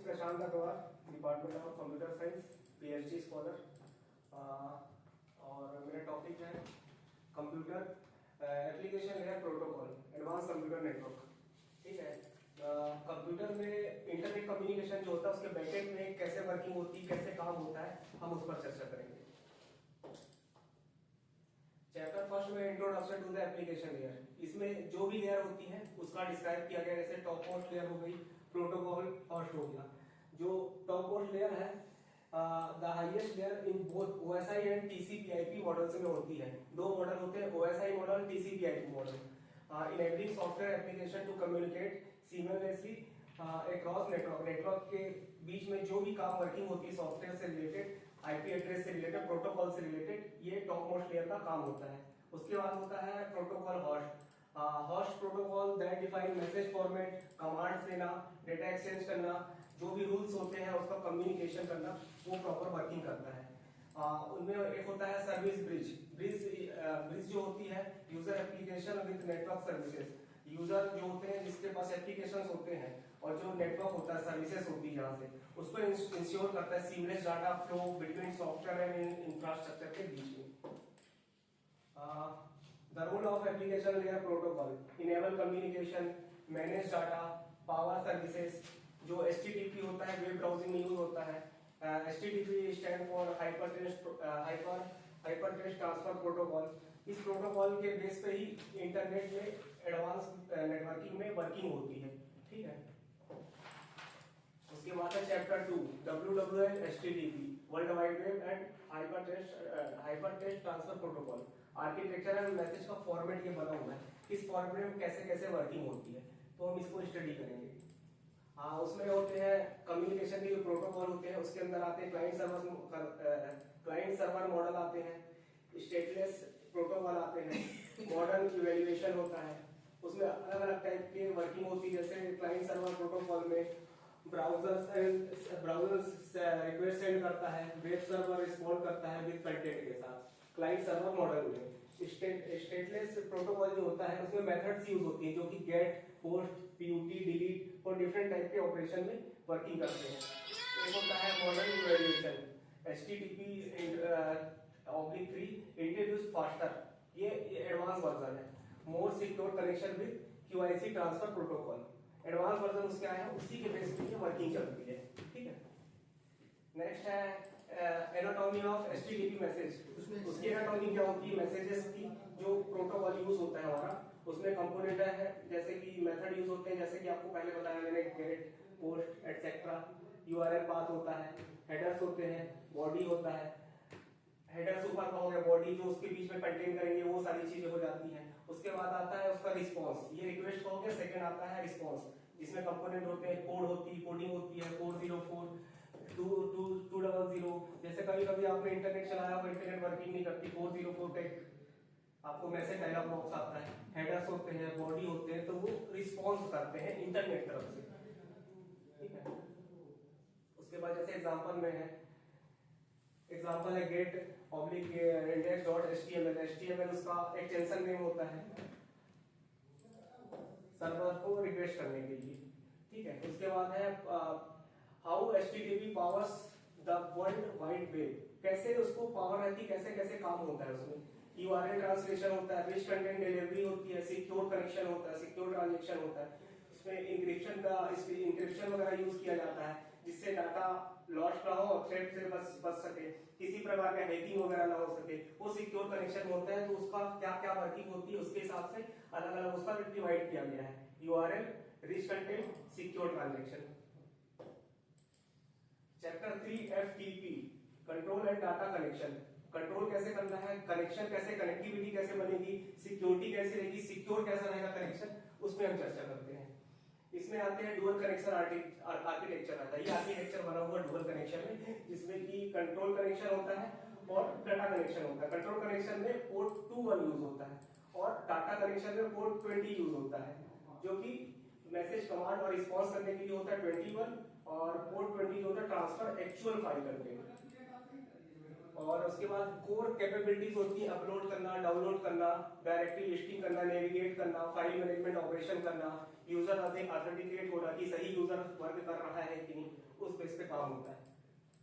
Prashant Agarwal, department of computer science, PhD scholar. और मेरा topic है computer application layer protocol, advance computer network. ठीक है, कंप्यूटर में इंटरनेट कम्युनिकेशन जो होता है उसके बैकएंड में कैसे वर्किंग होती है, कैसे काम होता है, हम उस पर चर्चा करेंगे। चैप्टर फर्स्ट में introduction to the application layer. इसमें जो भी लेयर होती है उसका डिस्क्राइब किया गया, जैसे टॉप मोस्ट लेयर हो गई, प्रोटोकॉल होस्ट हो गया। जो टॉप मोस्ट लेयर है the highest layer in both OSI and TCP IP models में होती है। दो मॉडल होते हैं, OSI model, TCP IP model. Enabling software application to communicate seamlessly across network. Network के बीच में जो भी काम वर्किंग होती है सॉफ्टवेयर से रिलेटेड, आईपी एड्रेस से रिलेटेड, प्रोटोकॉल से रिलेटेड, ये टॉप मोस्ट लेयर का काम होता है। उसके बाद होता है protocol host. Host protocol that define message format, commands लेना, डेटा एक्सचेंज करना, जो भी रूल्स होते हैं उसका कम्युनिकेशन करना, वो प्रॉपर वर्किंग करता है। उनमें एक होता है सर्विस ब्रिज। ब्रिज जो होती है user application with network services. User जो होते हैं जिसके पास एप्लीकेशंस होते हैं और जो नेटवर्क होता है, सर्विसेज होती है जहां से, उसको इंश्योर करता है seamless data flow between software and infrastructure के बीच में। The role of application layer protocol enable communication, manage data, power services. जो एचटीटीपी होता है वेब ब्राउजिंग में यूज होता है। HTTP stand for hypertext transfer protocol. इस प्रोटोकॉल के बेस पे ही इंटरनेट में एडवांस नेटवर्किंग में वर्किंग होती है। ठीक है, उसके बाद है chapter 2 WWL HTTP, world wide web and hypertext transfer protocol. Architecture and message का फॉर्मेट ये बना हुआ है, इस फॉर्मेट में कैसे कैसे वर्किंग होती है, तो हम इसको स्टडी करेंगे। हाँ, उसमें होते हैं कम्युनिकेशन के जो प्रोटोकॉल होते हैं, उसके अंदर आते हैं क्लाइंट सर्वर मॉडल आते हैं, स्टेटलेस प्रोटोकॉल आते हैं, मॉडर्न इवैल्यूएशन होता है। उसमें अलग अलग टाइप के वर्किंग होती है, जैसे क्लाइंट सर्वर प्रोटोकॉल में ब्राउजर रिक्वेस्ट सेंड करता है, वेब सर्वर रिस्पॉन्ड करता है विद कंटेंट के साथ। क्लाइंट सर्वर मॉडल में स्टेटलेस प्रोटोकॉल जो होता है उसमें मेथड्स यूज होती है जो कि गेट, पोस्ट, पीयूटी, डिलीट और डिफरेंट टाइप के ऑपरेशन में वर्किंग करते हैं। एक होता है modern evaluation, HTTP/3 introduce faster, ये एडवांस वर्जन है। More secure connection with QoC transfer protocol, advance version उसका है, उसी के बेस पे वर्किंग चलती है। ठीक है, नेक्स्ट है एनाटॉमी ऑफ HTTP मैसेज। उसकी एनाटॉमी क्या होती है, मैसेजेस की जो प्रोटोकॉल यूज होता है हमारा, उसमें कंपोनेंट है, जैसे कि मेथड यूज होते हैं, जैसे कि आपको पहले बताया मैंने, get, post etcetera. URL path होता है, हेडर्स होते हैं, बॉडी होता है। हेडर्स ऊपर का हो गया, बॉडी जो उसके बीच में कंटेन करेंगे वो सारी चीजें हो जाती हैं। उसके बाद आता है उसका रिस्पॉन्स, ये रिक्वेस्ट का हो गया। सेकंड आता है रिस्पॉन्स, जिसमें कंपोनेंट होते हैं, कोड होती है, कोडिंग होती है, 404 200। जैसे कभी कभी आपने इंटरनेट चलाया और इंटरनेट वर्किंग नहीं करती, 404 पे आपको मैसेज डायलॉग बॉक्स आता है। हेडर्स होते हैं, बॉडी होते हैं, तो वो रिस्पॉन्स करते हैं इंटरनेट तरफ से। ठीक है, उसके बाद जैसे एग्जांपल में है, एग्जांपल है गेट ऑब्लिक index.html। HTML उसका एक्सटेंशन नेम होता है सर्वर को रिक्वेस्ट करने के लिए। ठीक है, उसके बाद है how HTTP powers the world wide web, कैसे उसको पावर रहती, कैसे कैसे काम होता है उसमें। URL ट्रांसलेशन होता है, रिच कंटेंट डिलीवरी होती है, सिक्योर कनेक्शन होता है, सिक्योर ट्रांजेक्शन होता है। इसमें इंक्रिप्शन वगैरह यूज किया जाता है, जिससे डाटा लॉस्ट ना हो, थ्रेट से बच सके, किसी प्रकार का हैकिंग वगैरह ना हो सके। वो सिक्योर कनेक्शन होता है, तो उसका क्या क्या वर्किंग होती है उसके हिसाब से अलग अलग उसका डिवाइड किया गया है। URL, rich content, secure transaction. Chapter 3 FTP, control and data connection. Control कैसे करना है, कनेक्शन कैसे, कनेक्टिविटी कैसे बनेगी, सिक्योरिटी कैसे रहेगी, सिक्योर कैसा रहेगा कनेक्शन, उसमें हम चर्चा करते हैं। इसमें आते हैं डुअल कनेक्शन आर्किटेक्चर आता है। ये आर्किटेक्चर बना हुआ डुअल कनेक्शन में, जिसमें कि कंट्रोल कनेक्शन होता है और डाटा कनेक्शन होता है। कंट्रोल कनेक्शन में पोर्ट 21 यूज होता है और डाटा कनेक्शन में पोर्ट 20 यूज होता है, जो कि मैसेज कमांड और रिस्पॉन्स करने के लिए होता है 21, और पोर्ट 20 होता है ट्रांसफर एक्चुअल फाइल करने के लिए। और उसके बाद कोर कैपेबिलिटीज होती है अपलोड करना, डाउनलोड करना, डायरेक्टरी लिस्टिंग करना, नेविगेट करना, फाइल मैनेजमेंट ऑपरेशन करना, यूजर ऑथेंटिकेट होना कि सही यूजर वर्क कर रहा है कि नहीं, उस बेस पे काम होता है।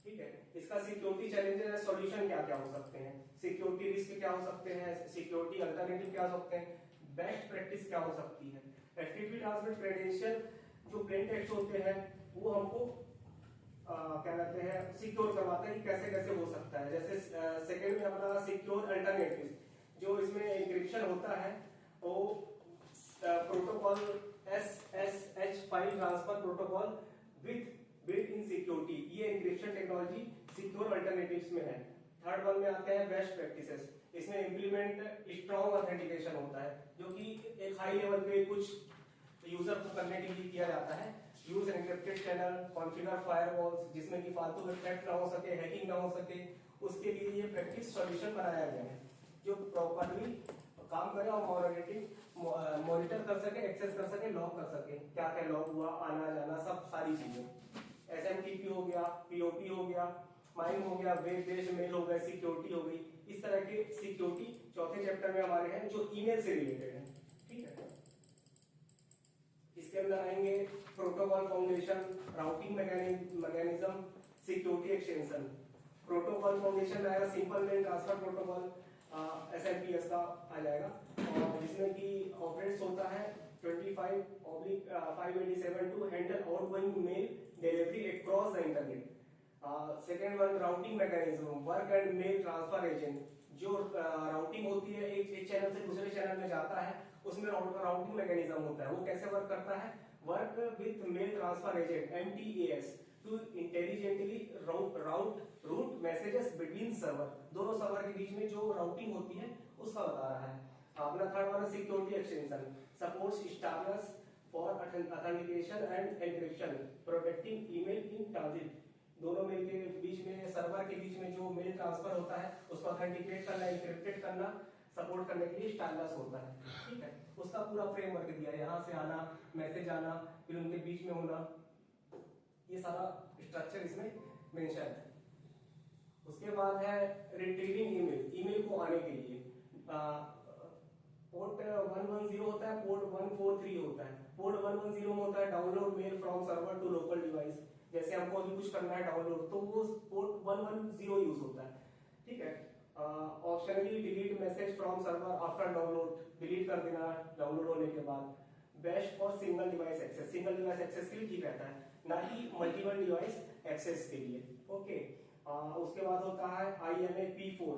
ठीक है, इसका सिक्योरिटी चैलेंजेस एंड सॉल्यूशन क्या क्या हो सकते हैं, सिक्योरिटी रिस्क क्या हो सकते हैं, सिक्योरिटी अल्टरनेटिव क्या हो सकते हैं, बेस्ट प्रैक्टिस क्या हो सकती है। एफटीपी ट्रांसमिट क्रेडेंशियल जो प्लेन टेक्स्ट होते हैं वो हमको क्या कहते हैं सिक्योर करवाते हैं कि कैसे कैसे हो सकता है। जैसे सेकंड में अपना सिक्योर अल्टरनेटिव जो इसमें एन्क्रिप्शन होता है वो protocol SSH file transfer protocol with built in security, ये एन्क्रिप्शन टेक्नोलॉजी सिक्योर अल्टरनेटिव्स में है। थर्ड वन में आते हैं बेस्ट प्रैक्टिसेस, इसमें इंप्लीमेंट स्ट्रॉन्ग ऑथेंटिकेशन होता है जो कि एक हाई लेवल पे कुछ यूजर को करने के लिए किया जाता है। Use encrypted channel, configure firewalls जिसमें कि फालतू में थ्रेट ना हो सके, हैकिंग ना हो सके, उसके लिए ये प्रैक्टिस सॉल्यूशन बनाया गया है जो प्रॉपर्ली काम करे और मॉनिटर कर सके, एक्सेस कर सके, लॉग कर सके, क्या क्या लॉग हुआ, आना जाना, सब सारी चीजें। SMTP हो गया, POP हो गया, माइम हो गया, वेब बेस्ड मेल हो गया, सिक्योरिटी हो गई। इस तरह के सिक्योरिटी चौथे चैप्टर में हमारे हैं जो ईमेल से रिलेटेड है। ठीक है, इसके अंदर आएंगे protocol foundation, routing mechanism, security extension. Protocol foundation में आएगा simple mail transfer protocol, SMPS का आ जाएगा, और जिसमें कि ऑपरेट्स होता है 25/587 to handle outgoing mail delivery across the internet. Second one routing mechanism, work and mail transfer agent, जो राउटिंग होती है एक चैनल से दूसरे चैनल में जाता है, उसमें राउटिंग मैकेनिज्म होता है। वो कैसे वर्क करता है, work with mail transfer agent MTAS to intelligently route messages between server, दोनों सर्वर के बीच में जो राउटिंग होती है उसका बता रहा है। अपना थर्ड वाला security extension supports STARTTLS for authentication and encryption, protecting email in transit, दोनों मेल के बीच में, सर्वर के बीच में जो मेल ट्रांसफर होता है उसको ऑथेंटिकेट करना, एन्क्रिप्टेड करना, सपोर्ट करने के लिए स्टारनेस होता है। ठीक है, उसका पूरा फ्रेमवर्क दिया है, यहाँ से आना, मैसेज आना, फिर उनके बीच में होना, ये सारा स्ट्रक्चर इसमें मेंशन है। उसके बाद है रिट्रीविंग ईमेल, ईमेल को आने के लिए पोर्ट 110 होता है, पोर्ट 143 होता है। पोर्ट 110 में होता है download mail from server to local device, जैसे हमको अभी कुछ करना है डाउनलोड तो वो पोर्ट 110 यूज होता है। ठीक है, optionally delete message from server after download, delete कर देना डाउनलोड होने के बाद। Best for single device access, single device access के लिए ठीक रहता है, ना कि मल्टीपल डिवाइस एक्सेस के लिए। ओके, उसके बाद होता है IMA P4,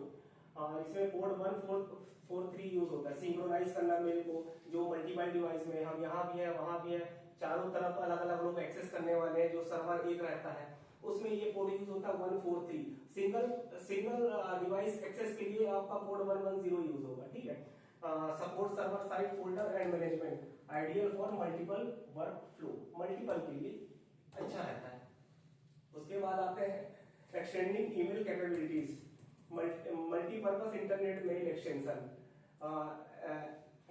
इसमें पोर्ट 143 यूज होता है, सिंक्रोनाइज करना मेल को, जो मल्टीपल डिवाइस में हम यहाँ भी है वहां भी है, चारों तरफ अलग अलग लोग एक्सेस करने वाले हैं, जो सर्वर एक रहता है उसमें ये पोर्ट यूज होता है 143। सिंगल डिवाइस एक्सेस के लिए आपका पोर्ट 110 यूज होगा। ठीक है, support server side folder and management, ideal for multiple work flow, multiple के लिए अच्छा रहता है। उसके बाद आते हैं extending email capabilities, multipurpose internet mail extension,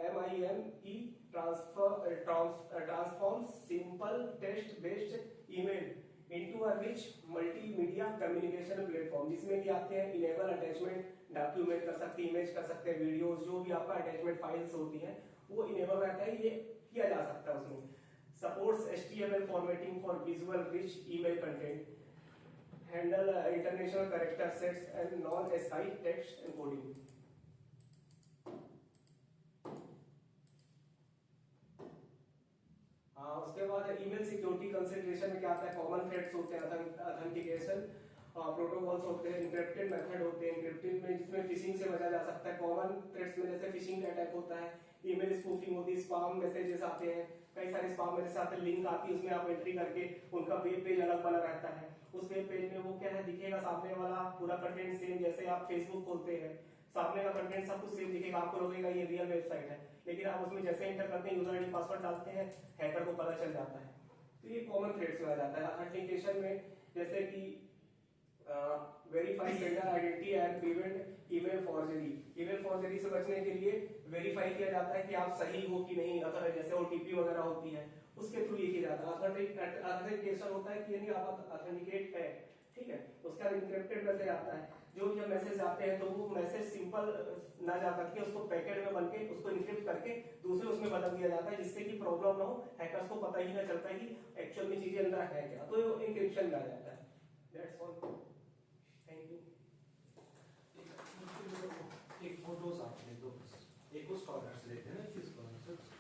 MIME transforms simple text based email into a rich multimedia communication platform, जिसमें कि आते हैं इनेबल अटैचमेंट, डॉक्यूमेंट कर सकते हैं, इमेज कर सकते हैं, वीडियोस, जो भी आपका अटैचमेंट फाइल्स होती हैं वो इनेबल रहता है, ये किया जा सकता है उसमें। Supports HTML formatting for visual rich email content, handle international character sets and non SI text encoding. उसके बाद ईमेल सिक्योरिटी कंसिडरेशन में क्या आता है, कॉमन थ्रेड्स होते हैं, ऑथेंटिकेशन प्रोटोकॉल्स होते हैं, इंक्रिप्टेड मेथड होते हैं, इंक्रिप्टेड में जिसमें फिशिंग से बचा जा सकता है, कॉमन थ्रेड्स में जैसे फिशिंग अटैक होता है, ईमेल स्पूफिंग होती है, स्पैम मैसेजेस आते हैं, कई सारे स्पैम मैसेज आते हैं, लिंक आती है, उसमें आप एंट्री करके उनका वेब पेज अलग बना रहता है, उस वेब पेज में वो क्या है दिखेगा सामने वाला पूरा कंटेंट सेम, जैसे आप फेसबुक खोलते हैं सामने का कंटेंट सब कुछ सेम दिखेगा, आपको लगेगा ये रियल वेबसाइट है, लेकिन आप उसमें जैसे एंटर करते हैं यूजर आईडी पासवर्ड डालते हैं, हैकर को पता चल जाता है। तो ये कॉमन थ्रेड्स में आ जाता है। ऑथेंटिकेशन में जैसे कि verify sender identity and prevent email forgery, email forgery से बचने के लिए वेरीफाई किया जाता है कि आप सही हो कि नहीं, अगर जैसे OTP वगैरह होती है उसके थ्रू ये किया जाता है। ऑथेंटिकेशन होता है कि यानी आप ऑथेंटिकेट है, ठीक है, उसका इंक्रिप्टेड मैसेज आता है। जो जब मैसेज आते हैं तो वो मैसेज सिंपल ना जा करके उसको पैकेट में बन के उसको इनक्रिप्ट करके दूसरे उसमें बदल दिया जाता है, जिससे कि प्रॉब्लम ना हो, हैकर्स को पता ही ना चलता है कि एक्चुअल में चीजें अंदर है क्या, तो इंक्रिप्शन में आ जाता है। That's all, thank you. एक फोटोज आप ले दो, एक उस कॉर्नर से लेते हैं ना, किस कॉर्नर से